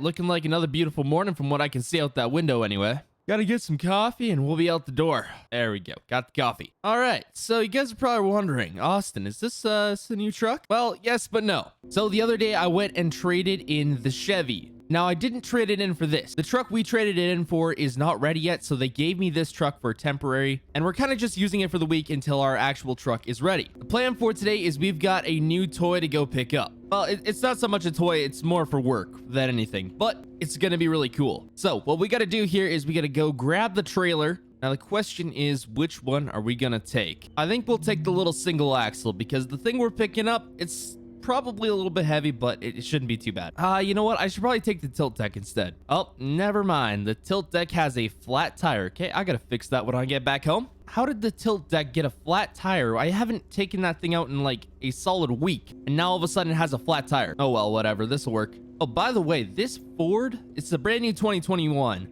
looking like another beautiful morning from what I can see out that window anyway. Gotta get some coffee and we'll be out the door. There we go. Got the coffee. All right. So you guys are probably wondering, Austin, is this a new truck? Well, yes, but no. So the other day I went and traded in the Chevy. Now, I didn't trade it in for this. The truck we traded it in for is not ready yet, so they gave me this truck for temporary, and we're kind of just using it for the week until our actual truck is ready. The plan for today is we've got a new toy to go pick up. Well, it's not so much a toy, it's more for work than anything, but it's gonna be really cool. So what we gotta do here is we gotta go grab the trailer. Now, the question is, which one are we gonna take? I think we'll take the little single axle because the thing we're picking up, it's probably a little bit heavy, but it shouldn't be too bad. You know what? I should probably take the tilt deck instead. Oh, never mind. The tilt deck has a flat tire. Okay, I gotta fix that when I get back home. How did the tilt deck get a flat tire? I haven't taken that thing out in like a solid week, and now all of a sudden it has a flat tire. Oh well, whatever. This will work. Oh, by the way, this Ford, it's a brand new 2021.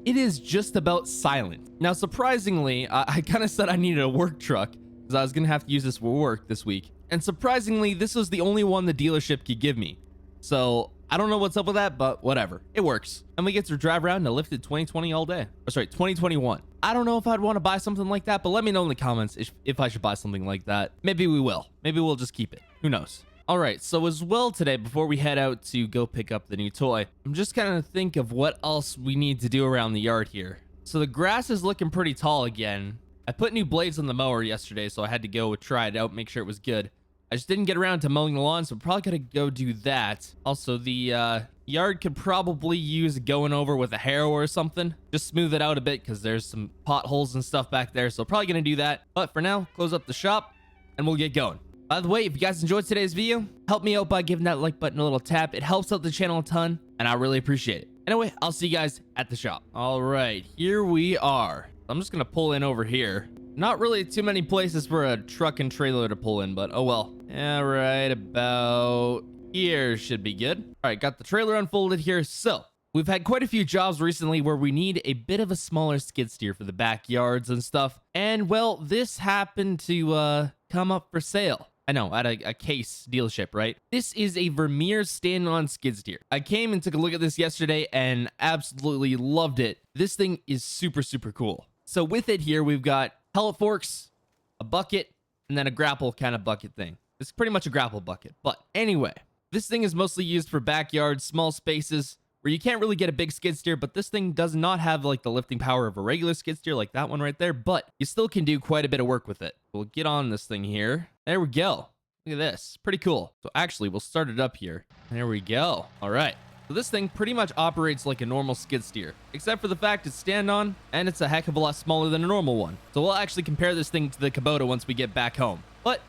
It is just about silent. Now, surprisingly, I kind of said I needed a work truck because I was gonna have to use this for work this week. And surprisingly, this was the only one the dealership could give me. So I don't know what's up with that, but whatever. It works. And we get to drive around in a lifted 2020 all day. Or sorry, 2021. I don't know if I'd want to buy something like that, but let me know in the comments if I should buy something like that. Maybe we will. Maybe we'll just keep it. Who knows? All right, so as well today, before we head out to go pick up the new toy, I'm just kind of think of what else we need to do around the yard here. So the grass is looking pretty tall again. I put new blades on the mower yesterday, so I had to go try it out, make sure it was good. I just didn't get around to mowing the lawn, so probably gotta go do that. Also, the yard could probably use going over with a harrow or something. Just smooth it out a bit because there's some potholes and stuff back there, so probably gonna do that. But for now, close up the shop and we'll get going. By the way, if you guys enjoyed today's video, help me out by giving that like button a little tap. It helps out the channel a ton, and I really appreciate it. Anyway, I'll see you guys at the shop. All right, here we are. I'm just gonna pull in over here. Not really too many places for a truck and trailer to pull in, but oh well. Yeah, right about here should be good. All right, got the trailer unfolded here. So we've had quite a few jobs recently where we need a bit of a smaller skid steer for the backyards and stuff. And well, this happened to come up for sale. I know, at a Case dealership, right? This is a Vermeer stand-on skid steer. I came and took a look at this yesterday and absolutely loved it. This thing is super, super cool. So with it here, we've got pellet forks, a bucket, and then a grapple kind of bucket thing. It's pretty much a grapple bucket. But anyway, this thing is mostly used for backyards, small spaces where you can't really get a big skid steer, but this thing does not have like the lifting power of a regular skid steer like that one right there, but you still can do quite a bit of work with it. We'll get on this thing here. There we go. Look at this. Pretty cool. So actually, we'll start it up here. There we go. All right. So this thing pretty much operates like a normal skid steer, except for the fact it's stand-on, and it's a heck of a lot smaller than a normal one. So we'll actually compare this thing to the Kubota once we get back home. But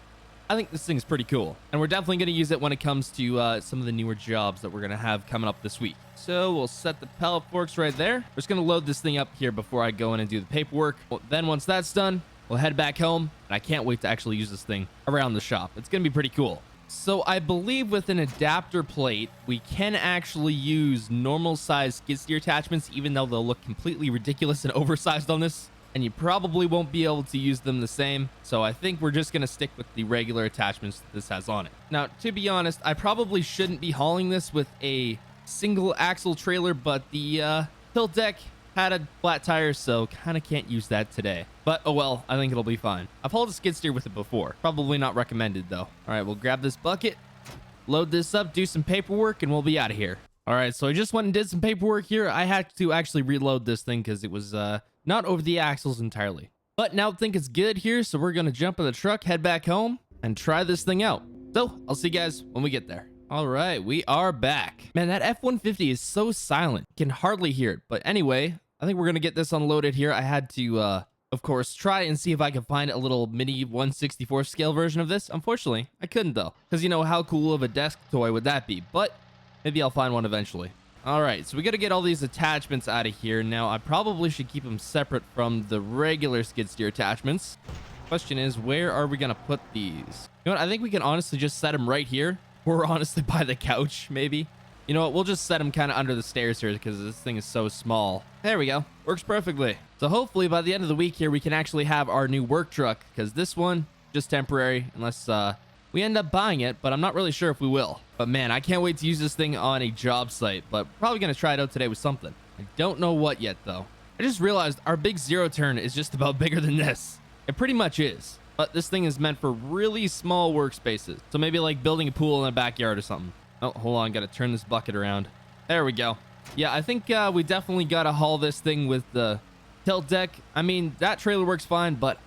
I think this thing's pretty cool, and we're definitely going to use it when it comes to some of the newer jobs that we're going to have coming up this week. So we'll set the pellet forks right there. We're just going to load this thing up here before I go in and do the paperwork. Well, then once that's done, we'll head back home, and I can't wait to actually use this thing around the shop. It's going to be pretty cool. So I believe with an adapter plate, we can actually use normal size skid steer attachments, even though they'll look completely ridiculous and oversized on this. And you probably won't be able to use them the same. So I think we're just going to stick with the regular attachments that this has on it. Now, to be honest, I probably shouldn't be hauling this with a single axle trailer, but the tilt deck had a flat tire, so kind of can't use that today. But oh well, I think it'll be fine. I've hauled a skid steer with it before. Probably not recommended though. All right, we'll grab this bucket, load this up, do some paperwork, and we'll be out of here. All right, so I just went and did some paperwork here. I had to actually reload this thing because it was not over the axles entirely. But now I think it's good here, so we're gonna jump in the truck, head back home, and try this thing out. So I'll see you guys when we get there. All right, we are back. Man, that F-150 is so silent. You can hardly hear it. But anyway, I think we're going to get this unloaded here. I had to, of course, try and see if I could find a little mini 1/64 scale version of this. Unfortunately, I couldn't though. Because, you know, how cool of a desk toy would that be? But maybe I'll find one eventually. All right, so we got to get all these attachments out of here. Now, I probably should keep them separate from the regular skid steer attachments. Question is, where are we going to put these? You know what? I think we can honestly just set them right here. Or honestly by the couch, maybe. You know what? We'll just set them kind of under the stairs here because this thing is so small. There we go. Works perfectly. So hopefully by the end of the week here, we can actually have our new work truck because this one, just temporary, unless we end up buying it, but I'm not really sure if we will. But man, I can't wait to use this thing on a job site, but probably going to try it out today with something. I don't know what yet, though. I just realized our big zero turn is just about bigger than this. It pretty much is. But this thing is meant for really small workspaces. So maybe like building a pool in a backyard or something. Oh, hold on. Got to turn this bucket around. There we go. Yeah, I think we definitely got to haul this thing with the tilt deck. I mean, that trailer works fine, but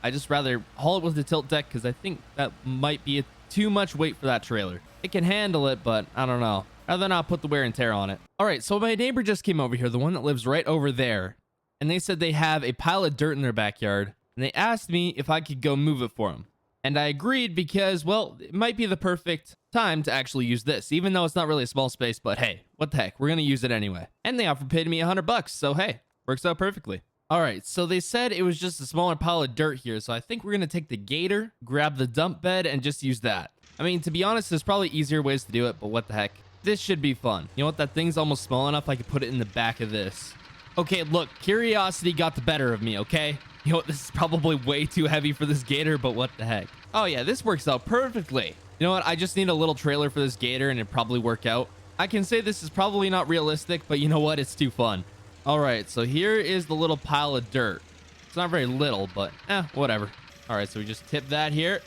I just rather haul it with the tilt deck because I think that might be too much weight for that trailer. It can handle it, but I don't know. Rather not put the wear and tear on it. All right, so my neighbor just came over here, the one that lives right over there, and they said they have a pile of dirt in their backyard, and they asked me if I could go move it for them. And I agreed because, well, it might be the perfect time to actually use this, even though it's not really a small space, but hey, what the heck, we're gonna use it anyway. And they offered paying me $100, so hey, works out perfectly. All right, so they said it was just a smaller pile of dirt here, so I think we're gonna take the gator, grab the dump bed, and just use that. I mean, to be honest, there's probably easier ways to do it, but what the heck. This should be fun. You know what? That thing's almost small enough I could put it in the back of this. Okay, look, curiosity got the better of me, okay? You know what? This is probably way too heavy for this gator, but what the heck? Oh yeah, this works out perfectly. You know what? I just need a little trailer for this gator and it'd probably work out. I can say this is probably not realistic, but you know what? It's too fun. All right, so here is the little pile of dirt. It's not very little, but whatever. All right, so we just tip that here.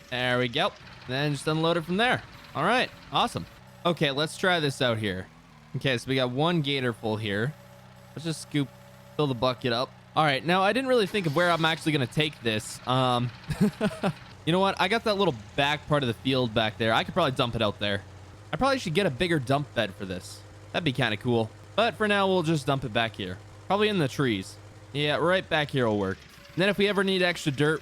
There we go. Then just unload it from there. All right, awesome. Okay, let's try this out here. Okay, so we got one gator full here. Let's just fill the bucket up. All right, now I didn't really think of where I'm actually going to take this. You know what? I got that little back part of the field back there. I could probably dump it out there. I probably should get a bigger dump bed for this. That'd be kind of cool. But for now, we'll just dump it back here. Probably in the trees. Yeah, right back here will work. And then if we ever need extra dirt,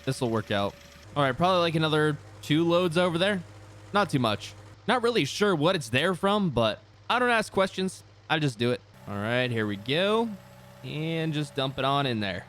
this will work out. All right, probably like another 2 loads over there. Not too much. Not really sure what it's there from, but I don't ask questions. I just do it. All right, here we go. And just dump it on in there.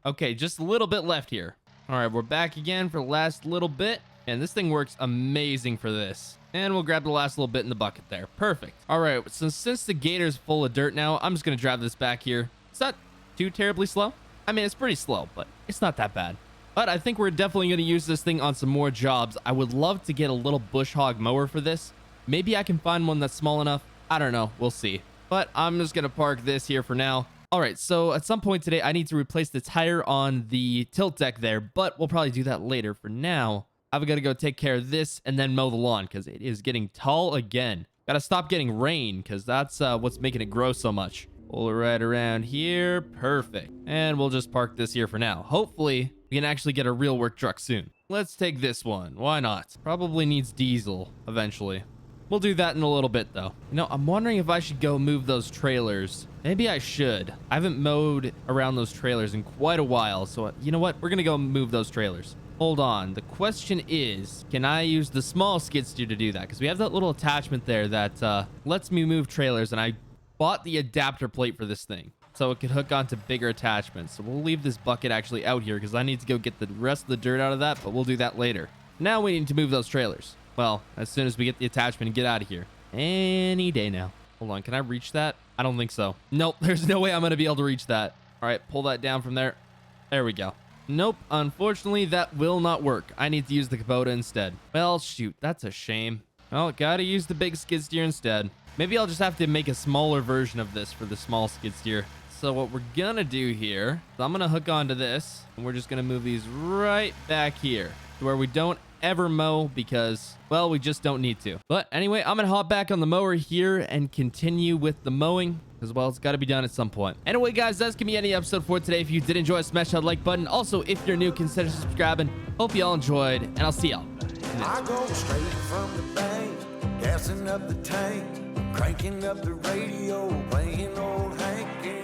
Okay, just a little bit left here. All right, we're back again for the last little bit. And this thing works amazing for this. And we'll grab the last little bit in the bucket there. Perfect. All right, so since the gator's full of dirt now, I'm just going to drive this back here. It's not too terribly slow. I mean, it's pretty slow, but it's not that bad. But I think we're definitely going to use this thing on some more jobs. I would love to get a little bush hog mower for this. Maybe I can find one that's small enough. I don't know. We'll see. But I'm just going to park this here for now. All right, so at some point today, I need to replace the tire on the tilt deck there, but we'll probably do that later. For now, I've got to go take care of this and then mow the lawn because it is getting tall again. Got to stop getting rain because that's what's making it grow so much. Pull it right around here. Perfect. And we'll just park this here for now. Hopefully, we can actually get a real work truck soon. Let's take this one. Why not? Probably needs diesel eventually. We'll do that in a little bit, though. You know, I'm wondering if I should go move those trailers. Maybe I should. I haven't mowed around those trailers in quite a while. So, you know what? We're going to go move those trailers. Hold on. The question is, can I use the small skid steer to do that? Because we have that little attachment there that lets me move trailers. And I bought the adapter plate for this thing so it could hook onto bigger attachments. So we'll leave this bucket actually out here because I need to go get the rest of the dirt out of that, but we'll do that later. Now we need to move those trailers. Well, as soon as we get the attachment and get out of here. Any day now. Hold on, can I reach that? I don't think so. Nope, there's no way I'm going to be able to reach that. All right, pull that down from there. There we go. Nope, unfortunately, that will not work. I need to use the Kubota instead. Well, shoot, that's a shame. Well, gotta use the big skid steer instead. Maybe I'll just have to make a smaller version of this for the small skid steer. So what we're gonna do here is I'm gonna hook onto this, and we're just gonna move these right back here to where we don't ever mow because, well, we just don't need to. But anyway, I'm gonna hop back on the mower here and continue with the mowing as well. It's got to be done at some point. Anyway, guys, that's gonna be any episode for today. If you did enjoy, smash that like button. Also, if you're new, consider subscribing. Hope you all enjoyed, and I'll see y'all I go straight from the bank, gassing up the tank, cranking up the radio, playing old Hank.